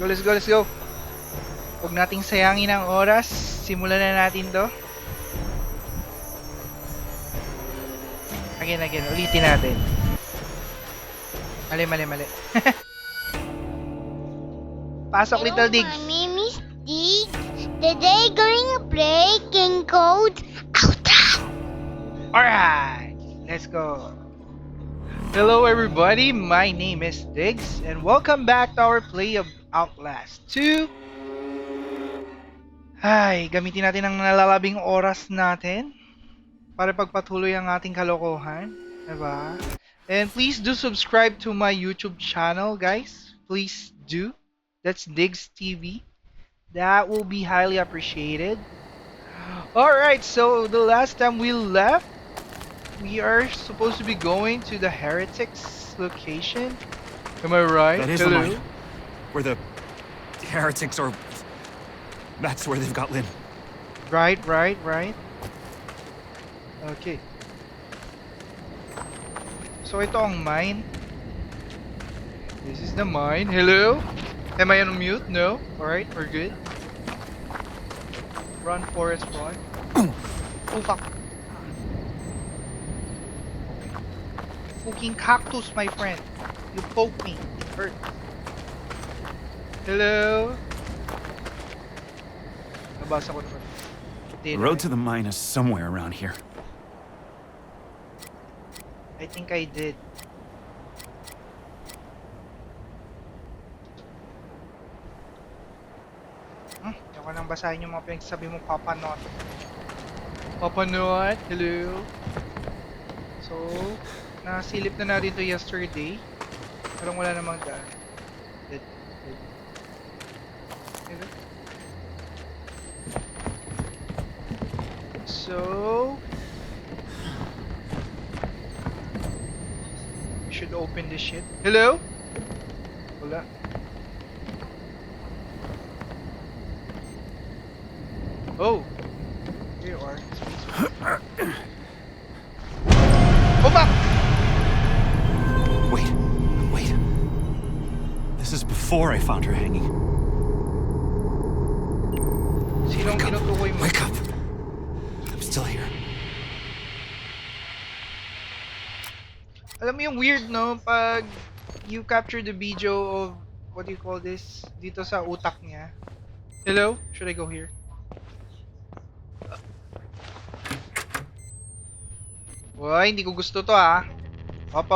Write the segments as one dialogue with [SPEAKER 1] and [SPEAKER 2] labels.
[SPEAKER 1] Go, let's go, let's go. Huwag nating sayangin ang oras. Simulan na natin to. Again. Ulitin natin. Mali. Pasok, Little Diggs.
[SPEAKER 2] My name is Diggs. Today going to play King Code Outa.
[SPEAKER 1] Alright, let's go. Hello everybody, my name is Diggs and welcome back to our play of Outlast 2. Ay, gamitin natin ang nalalabing oras natin para pagpatuloy ang ating kalokohan, diba? And please do subscribe to my YouTube channel, guys. Please do. That's Diggs TV. That will be highly appreciated. Alright, so the last time we left, we are supposed to be going to the Heretics location. Am I right?
[SPEAKER 3] That is the mine. Where the heretics are. That's where they've got Lynn.
[SPEAKER 1] Right. Okay. So ito ang mine. This is the mine. Hello? Am I on mute? No? Alright, we're good. Run, Forest, run. Oh fuck. Fucking cactus, my friend. You poke me. It hurts. Hello? Nabasa ko naman.
[SPEAKER 3] The road to the mine is somewhere around here.
[SPEAKER 1] I think I did. Ayaw ko nang basahin yung mga pinagsasabi mo, Papa Not. Papa Not, hello? So, nasilip na natin to yesterday. Parang wala namang daan. Dead. Hello? So, we should open this shit. Hello? Wala. Oh! Here you are. Oh, back!
[SPEAKER 3] Wait. This is before I found her hanging.
[SPEAKER 1] Sinong tinutukoy mo?
[SPEAKER 3] Wake up! I'm still here.
[SPEAKER 1] Alam mo yung weird, no? Pag you capture the video of, what do you call this? Dito sa utak niya. Hello? Should I go here? Uy, hindi ko gusto to ah. Up.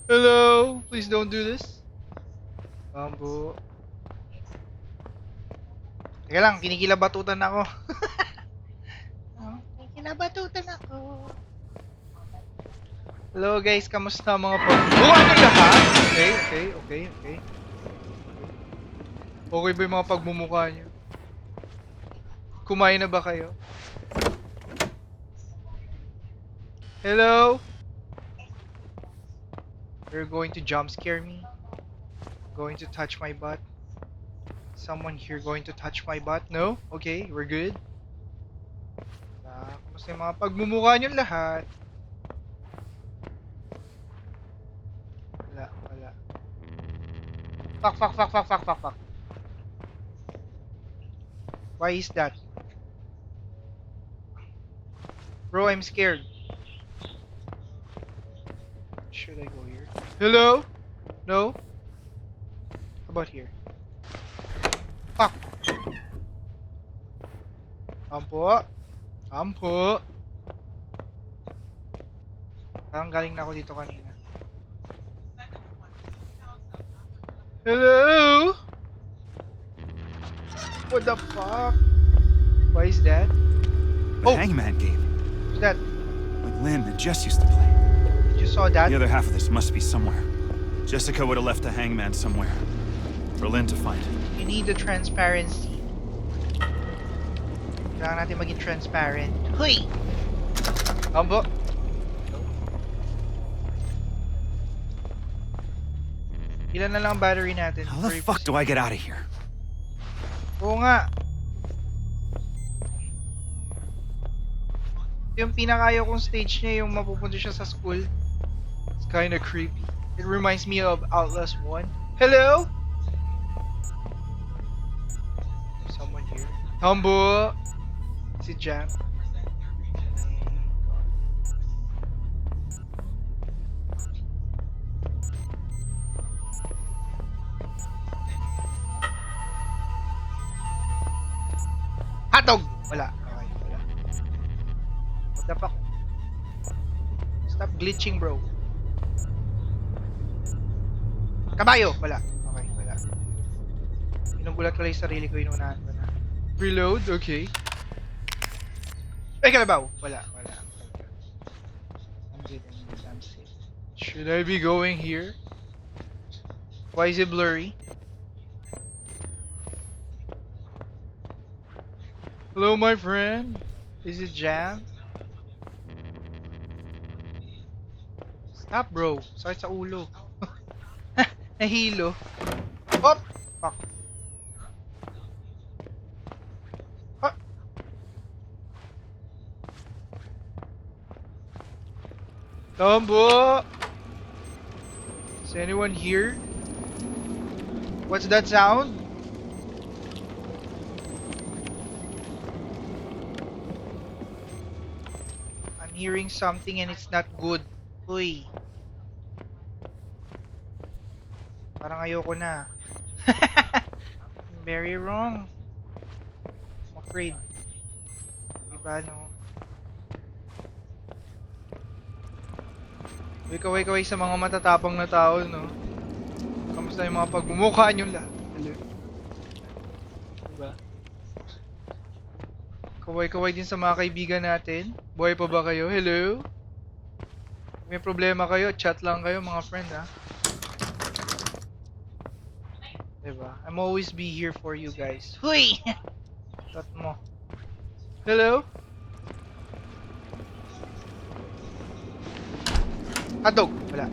[SPEAKER 1] Hello? Please don't do this. Bambo. Teka lang, kinikilabatutan ako. Kinikilabatutan ako. Hello guys, kamusta mga pagmumukha nyo lahat? Okay. Okay ba yung mga pagmumukha nyo? Kumain na ba kayo? Hello? You're going to jump scare me? Going to touch my butt? Someone here going to touch my butt? No? Okay, we're good. Kamusta yung mga pagmumukha nyo lahat? Wala. Fuck. Why is that? Bro, I'm scared. Should I go here? Hello? No? How about here? Fuck! Ampo! Parang galing na ako dito kanina. Hello? What the fuck? Why is that?
[SPEAKER 3] The Hangman game.
[SPEAKER 1] What's that?
[SPEAKER 3] Like Lynn and Jess used to play.
[SPEAKER 1] You saw that?
[SPEAKER 3] The other half of this must be somewhere. Jessica would have left the Hangman somewhere. For Lynn to find.
[SPEAKER 1] You need the transparency. Kailangan natin maging transparent. Huy! Ambo! Ilan na lang ang battery natin?
[SPEAKER 3] How the fuck do I get out of here?
[SPEAKER 1] Oo nga. Yung pinakayaw kong stage niya, yung mapupunta siya sa school. It's kinda creepy. It reminds me of Outlast 1. Hello? Someone here. Humble. Si Jam. Hatog! Wala. Okay, wala. What the fuck? Stop glitching, bro. Kabayo! Wala. Okay, wala. Inugulat ko lang yung sarili ko, inunahan ko na. Reload, okay. Ay, kalabaw! Wala, wala. I'm good, I'm safe. Should I be going here? Why is it blurry? Hello, my friend. Is it Jam? Stop, bro. Sakit sa ulo. Nahilo. Op! Fuck. Ah! Tombo! Is anyone here? What's that sound? I'm hearing something and it's not good. Uy. Parang ayoko na. Very wrong. I'm afraid. Diba, no? Kaway-kaway sa mga matatapang na tao, no? Kamusta yung mga pagmumukha nyo lahat? Hello? Diba? Kaway-kaway din sa mga kaibigan natin. Buhay pa ba kayo? Hello? May problema kayo, chat lang kayo mga friend, ha? Diba? I'm always be here for you guys. Huy! Tat mo. Hello? Hotdog! Wala.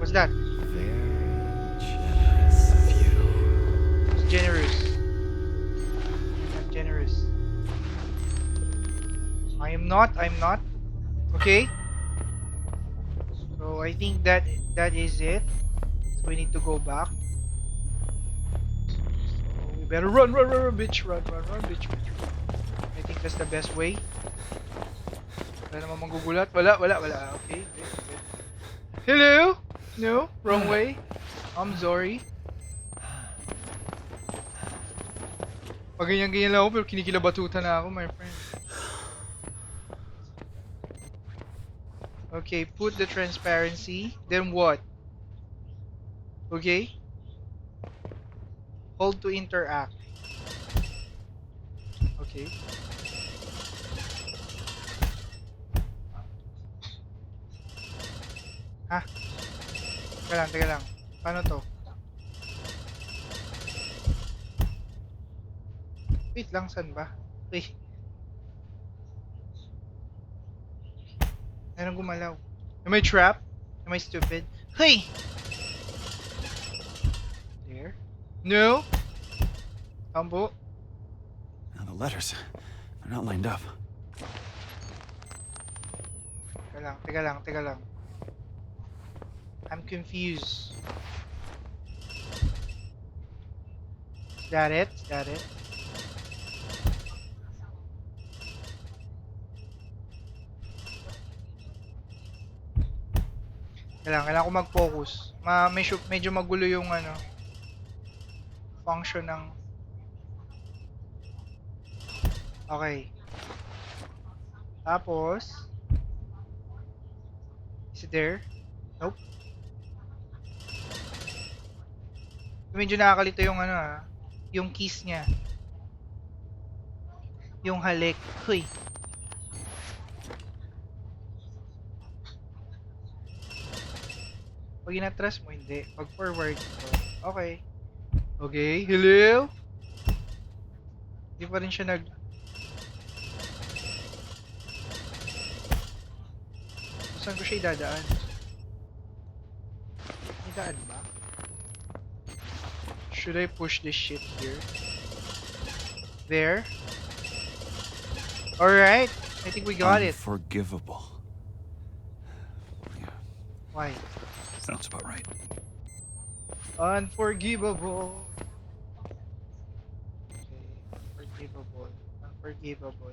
[SPEAKER 1] What's that?
[SPEAKER 3] Very generous of you.
[SPEAKER 1] It's generous. I'm generous. I'm not. Okay? So I think that is it. So we need to go back. So we better run, bitch. Run, bitch. I think that's the best way. Wala naman manggugulat. Wala. Okay. Hello? No? Wrong way? I'm sorry. Pag ganyan lang ako pero kinikilabatutan na ako, my friend. Okay, put the transparency. Then what? Okay. Hold to interact. Okay. Ha? Teka lang. Paano to? Wait lang, saan ba? Wait. Anong gumalaw? Am I trapped? Am I stupid? Hey! There. No! Tumbo.
[SPEAKER 3] Now the letters, they're not lined up.
[SPEAKER 1] Teka lang. I'm confused. Is that it? Kailangan ko mag-focus. Medyo magulo yung function ng... Okay. Tapos... Is it there? Nope. Medyo nakakalito yung yung kiss niya. Yung halik. Huy. Pag inatras mo, hindi. Pag forward ko. Okay. Okay, hello? Hindi pa rin siya saan ko siya idadaan? May daan ba? Should I push this shit here? There? Alright. I think we got it.
[SPEAKER 3] Unforgivable.
[SPEAKER 1] Why?
[SPEAKER 3] Sounds about right.
[SPEAKER 1] Unforgivable. Okay, unforgivable. Unforgivable.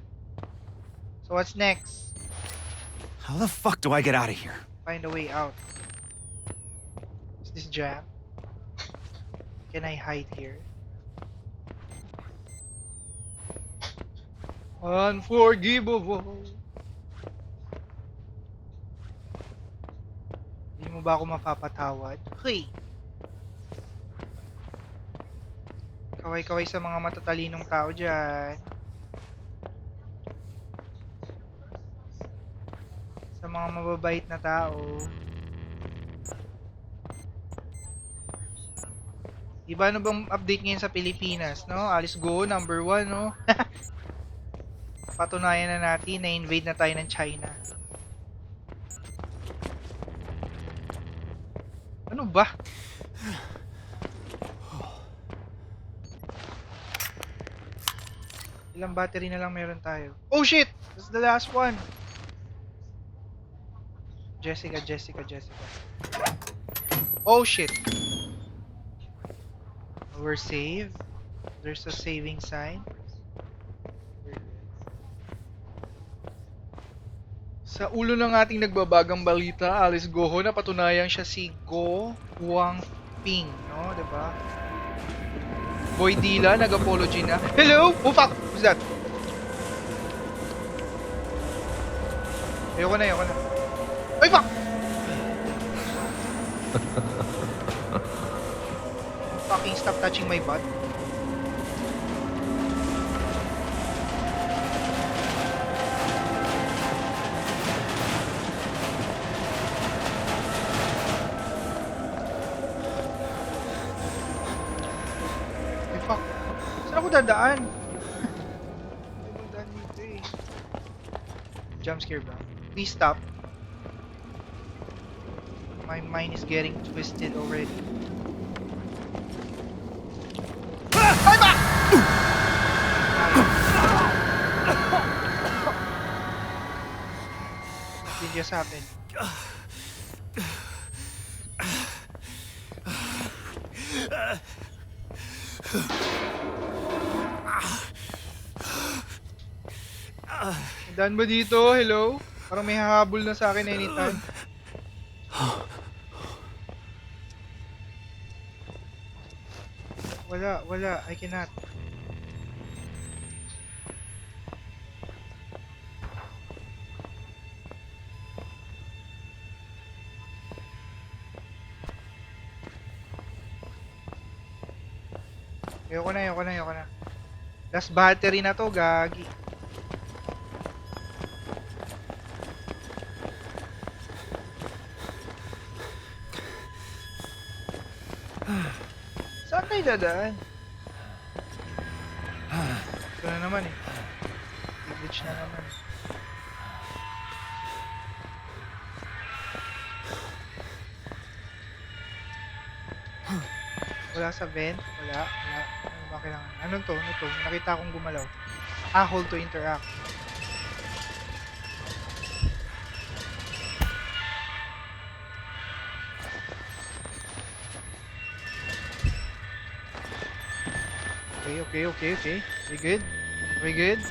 [SPEAKER 1] So what's next?
[SPEAKER 3] How the fuck do I get out of here?
[SPEAKER 1] Find a way out. Is this jam? Can I hide here? Unforgivable. Hindi mo ba ako mapapatawad? Hey! Kaway-kaway sa mga matatalinong tao dyan. Sa mga mababait na tao. Iba ano bang update ngayon sa Pilipinas, no? Alice Go, number 1, no? Patunayan na natin na invade na tayo ng China. Ano ba? Ilang battery na lang meron tayo? Oh shit! That's the last one! Jessica. Oh shit! We're saved. There's a saving sign. Sa ulo ng ating nagbabagang balita, Alice Goho, napatunayang siya si Go Huangping, no? Diba? Boy Dila, nag-apology na. Hello? Oh fuck! Who's that? Ayoko na. Ay fuck! Fucking stop touching my butt. Ay fuck. Saan ako dadaan? Ay magdaan dito eh. Jump scare ba? Please stop. My mind is getting twisted already. Ay ba! What did just happen? Daan ba dito? Hello? Parang may hahabol na sa akin anytime. Wala. I cannot. Ayoko na. Last battery na to, gagi. Saan tayo dadaan? Ito na naman eh. I-glitch na naman. Wala sa vent? Wala. Ano ba kailangan? Ano to? Nakita akong gumalaw. Hold to interact. Okay. We good?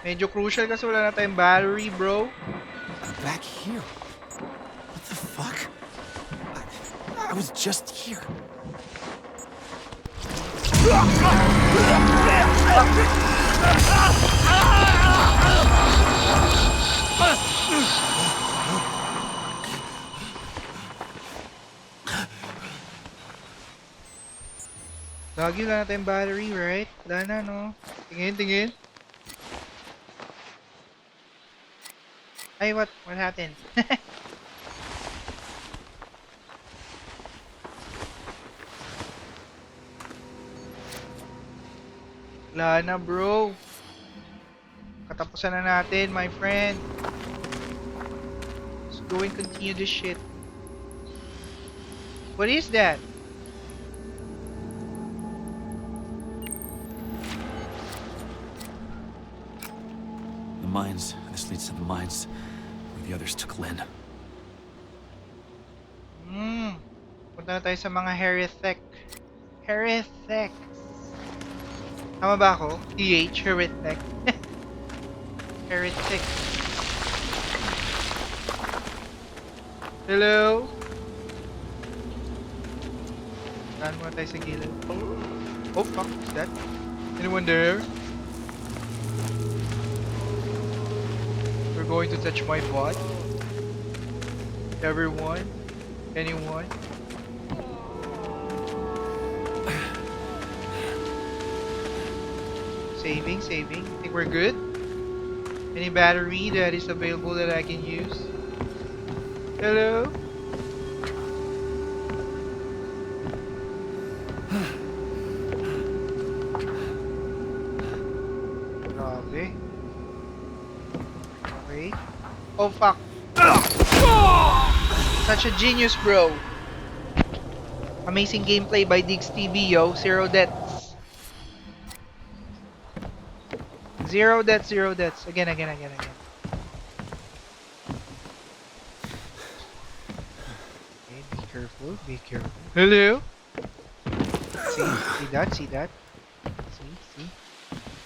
[SPEAKER 1] Medyo crucial kasi wala na tayong battery, bro.
[SPEAKER 3] Back here? What the fuck? I was just here.
[SPEAKER 1] Lagi wala na tayong battery, right? Wala na, no? Tingin. Ay, what happened? Wala na, bro. Katapusan na natin, my friend. Let's go and continue this shit. What is that?
[SPEAKER 3] The mines. This leads to the mines where the others took Lynn.
[SPEAKER 1] Punta na tayo sa mga heretic. Heretic. Tama ba ako? TH, heretic. Heretic. Hello? Saan muna tayo sa gilid? Oh, fuck. Who's that? Anyone there? We're going to touch my butt. Everyone? Anyone? Saving. Think we're good? Any battery that is available that I can use? Hello? Grabe. Okay. Oh fuck. Such a genius, bro. Amazing gameplay by Diggs TV, yo. Zero deaths. Zero deaths. Again. Okay, be careful. Hello? See that? See?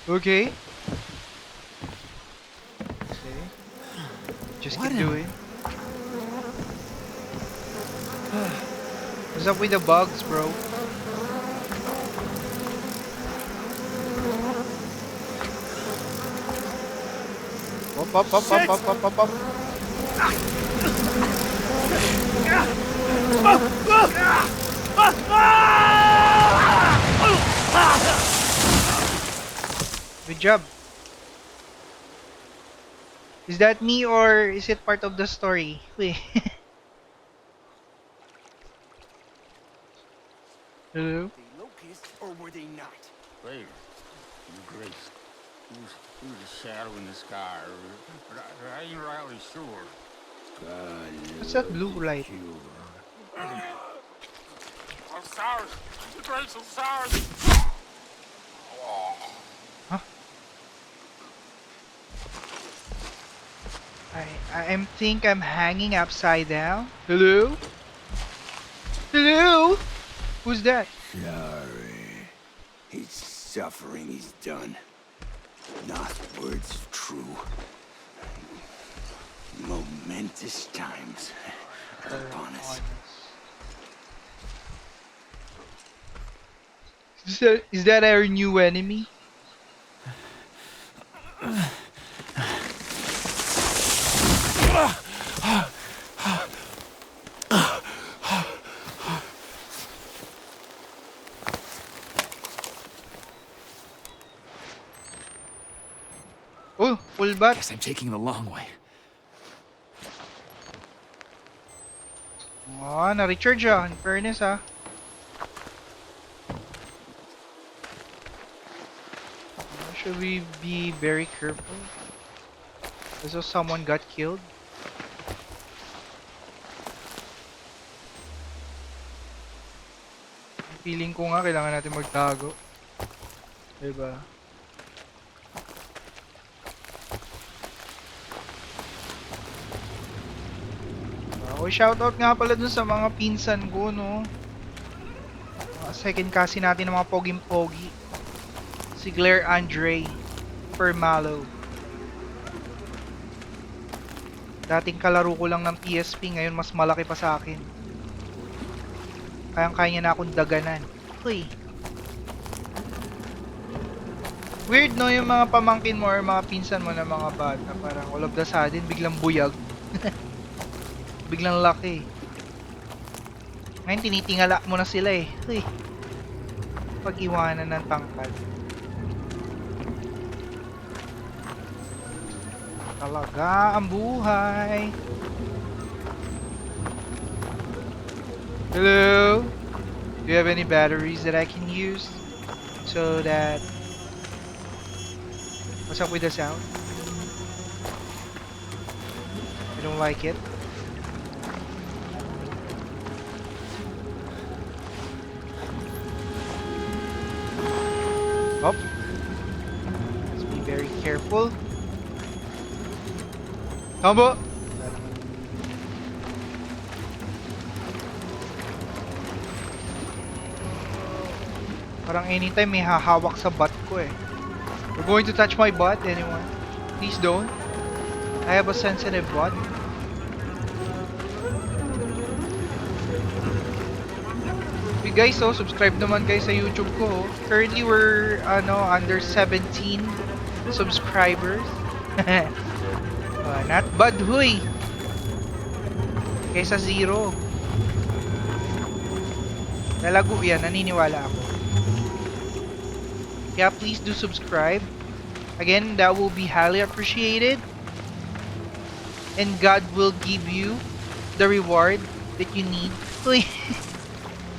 [SPEAKER 1] Okay. Just keep doing. What's up with the bugs, bro? Up. Good job. Is that me or is it part of the story? Wait. Hello?
[SPEAKER 4] They locusts or were they not?
[SPEAKER 5] Later, your grace. Who's a shadow in the sky? But I ain't rightly sure.
[SPEAKER 1] What's that blue light?
[SPEAKER 5] I'm sorry. Your grace, I'm sorry.
[SPEAKER 1] Huh? I think I'm hanging upside down. Hello? Hello? Who's that?
[SPEAKER 4] Sorry. His suffering is done. Not words of true. Momentous times are upon us.
[SPEAKER 1] Is that our new enemy? Oh, full bat.
[SPEAKER 3] Guess I'm taking the long way.
[SPEAKER 1] Ah, na-recharge ah. In fairness ah. Should we be very careful? Because someone got killed. Feeling ko nga kailangan natin magtago. Diba? Shoutout nga pala dun sa mga pinsan ko, no? Second kasi natin ng mga poging-pogi. Si Claire Andre Permalo. Dating kalaro ko lang ng PSP, ngayon mas malaki pa sa akin. Kayang-kaya niya na akong daganan. Uy. Weird, no? Yung mga pamangkin mo or mga pinsan mo na mga bata. Parang all of the sudden, biglang buyag. Biglang laki. Ngayon tinitingala mo na sila eh. Uy. Pag-iwanan ng tangkad. Talaga ang buhay. Hello? Do you have any batteries that I can use? So that... What's up with the sound? I don't like it. Up. Let's be very careful. Tama. Parang anytime may hahawak sa butt ko eh. You're going to touch my butt, anyone? Please don't. I have a sensitive butt. You guys, subscribe naman kayo sa YouTube ko. Currently, we're under 17 subscribers. Not bad, huy. Kaysa 0. Lalago yan, naniniwala ako. Kaya please do subscribe. Again, that will be highly appreciated. And God will give you the reward that you need. Uy,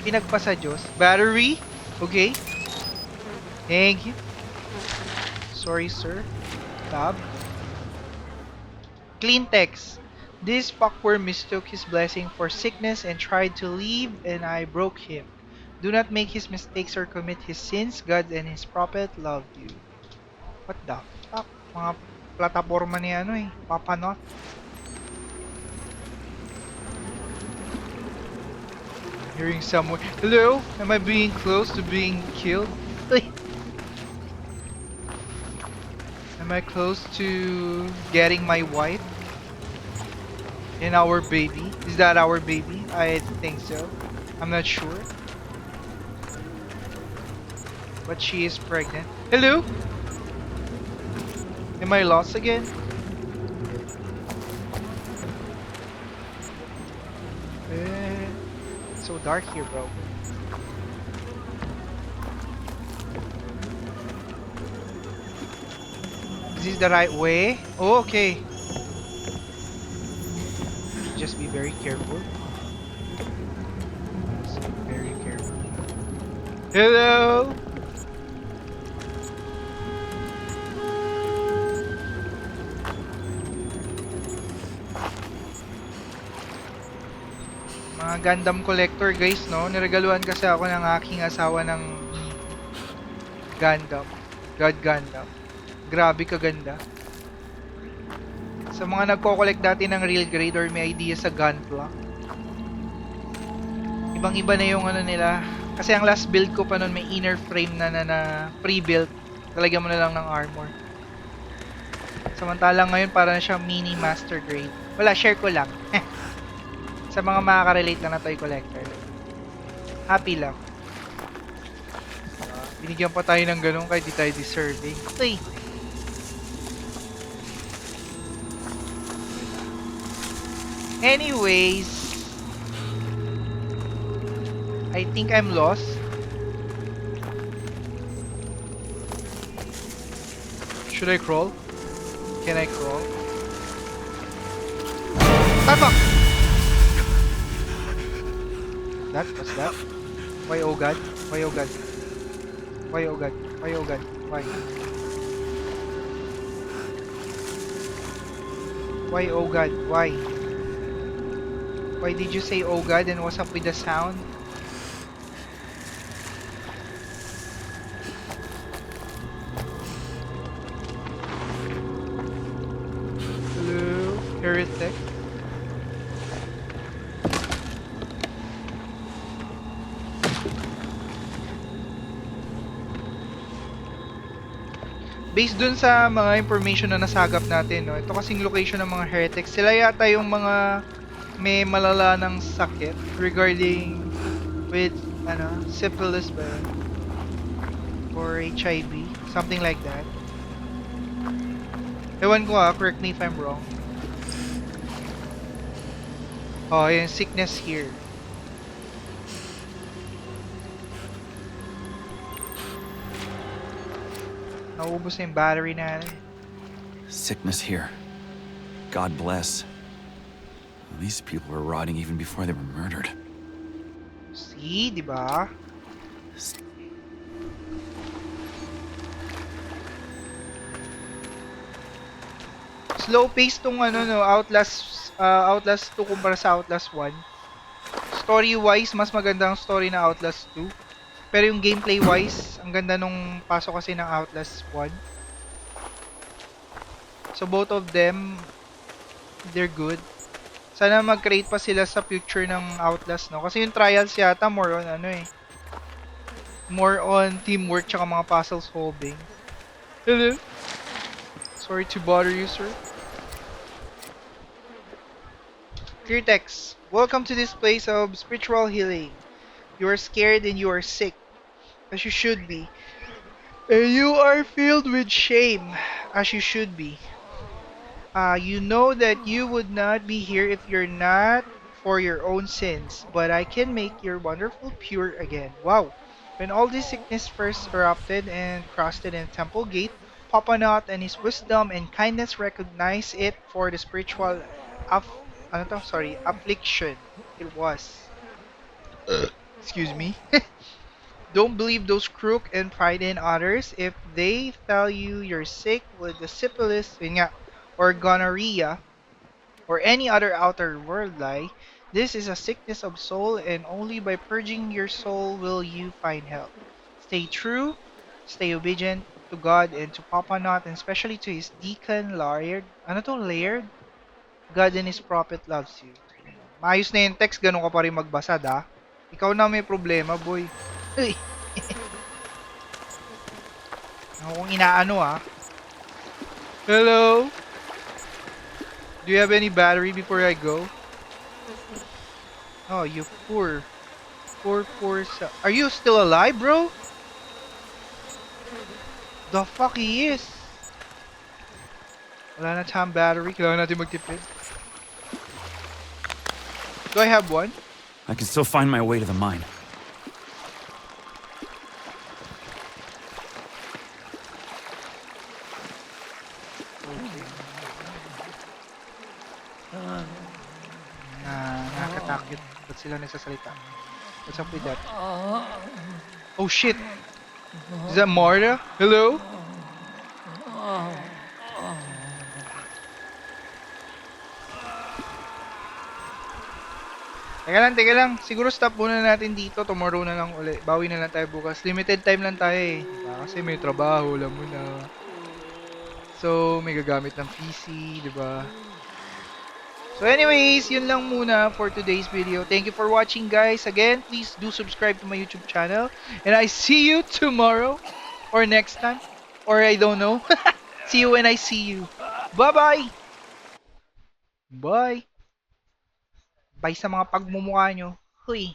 [SPEAKER 1] pinagpasa Diyos. Battery. Okay. Thank you. Sorry, sir. Tab. Clean text. This fuckworm mistook his blessing for sickness and tried to leave, and I broke him. Do not make his mistakes or commit his sins. God and his prophet love you. What the fuck? Mga plataforma ni Papanot. Hearing someone. Hello? Am I being close to being killed? Am I close to getting my wife? And our baby? Is that our baby? I think so. I'm not sure. But she is pregnant. Hello? Am I lost again? It's so dark here, bro. Is this the right way? Oh, okay. Just be very careful. Just be very careful. Hello? Mga Gundam collector guys, no? Niregaluhan kasi ako ng aking asawa ng Gundam. God Gundam. Grabe kaganda. Sa mga nagko-collect dati ng real grade or may idea sa Gunpla, ibang-iba na yung nila. Kasi ang last build ko pa nun may inner frame na pre-built. Talagyan mo na lang ng armor. Samantalang ngayon para na siya mini master grade. Wala, share ko lang. Sa mga makaka-relate lang na toy collector. Happy lang. Binigyan pa tayo ng ganun kahit di tayo deserving. Uy! Anyways, I think I'm lost. Should I crawl? Can I crawl? Tapak! What's that? Why oh god? Why oh god? Why oh god? Why oh god? Why? Why oh god? Why? Why did you say oh god and what's up with the sound? Hello, heretic. Based dun sa mga information na nasagap natin, no, ito kasing location ng mga heretics, sila yata yung mga may malala ng sakit regarding with syphilis ba yun? Or HIV, something like that. Ewan ko correct me if I'm wrong. Oh, yung sickness here. Naubos na yung battery natin.
[SPEAKER 3] Sickness here. God bless. These people were rotting even before they were murdered.
[SPEAKER 1] See, di ba? Slow pace tong Outlast 2 kumpara sa Outlast 1. Story wise, mas maganda ang story na Outlast 2. Pero yung gameplay wise, ang ganda nung pasok kasi ng Outlast 1. So both of them, they're good. Sana mag-create pa sila sa future ng Outlast, no? Kasi yung Trials yata more on More on teamwork tsaka mga puzzle solving. Hello? Sorry to bother you, sir. Clear text. Welcome to this place of spiritual healing. You are scared and you are sick, as you should be. And you are filled with shame, as you should be. You know that you would not be here if you're not for your own sins, but I can make your wonderful pure again. Wow. When all this sickness first erupted and crossed in temple gate, Papanot and his wisdom and kindness recognized it for the spiritual affliction it was. Excuse me. Don't believe those crook and pride in others. If they tell you you're sick with the syphilis, yun nga, or gonorrhea, or any other outer world lie, this is a sickness of soul, and only by purging your soul will you find health. Stay true, stay obedient to God and to Papa Not, and especially to his deacon, Laird. Ano to, Laird? God and his prophet loves you. Maayos na yung text, ganun ka pa rin magbasa, da? Ikaw na may problema, boy. Uy! Ako kung inaano, ah. Hello? Do you have any battery before I go? Oh, you poor Are you still alive, bro? The fuck he is? Wala na tayong battery. Kailangan natin magtipid. Do I have one?
[SPEAKER 3] I can still find my way to the mine.
[SPEAKER 1] Nakakatakot. Ba't sila nagsasalita? What's up with that? Oh shit! Is that Marta? Hello? Teka lang. Siguro stop muna natin dito. Tomorrow na lang ulit. Bawi na lang tayo bukas. Limited time lang tayo eh. Diba? Kasi may trabaho, alam mo na. So, may gagamit ng PC, diba? So anyways, yun lang muna for today's video. Thank you for watching, guys. Again, please do subscribe to my YouTube channel. And I see you tomorrow. Or next time. Or I don't know. See you when I see you. Bye-bye! Bye! Bye sa mga pagmumukha nyo. Huy!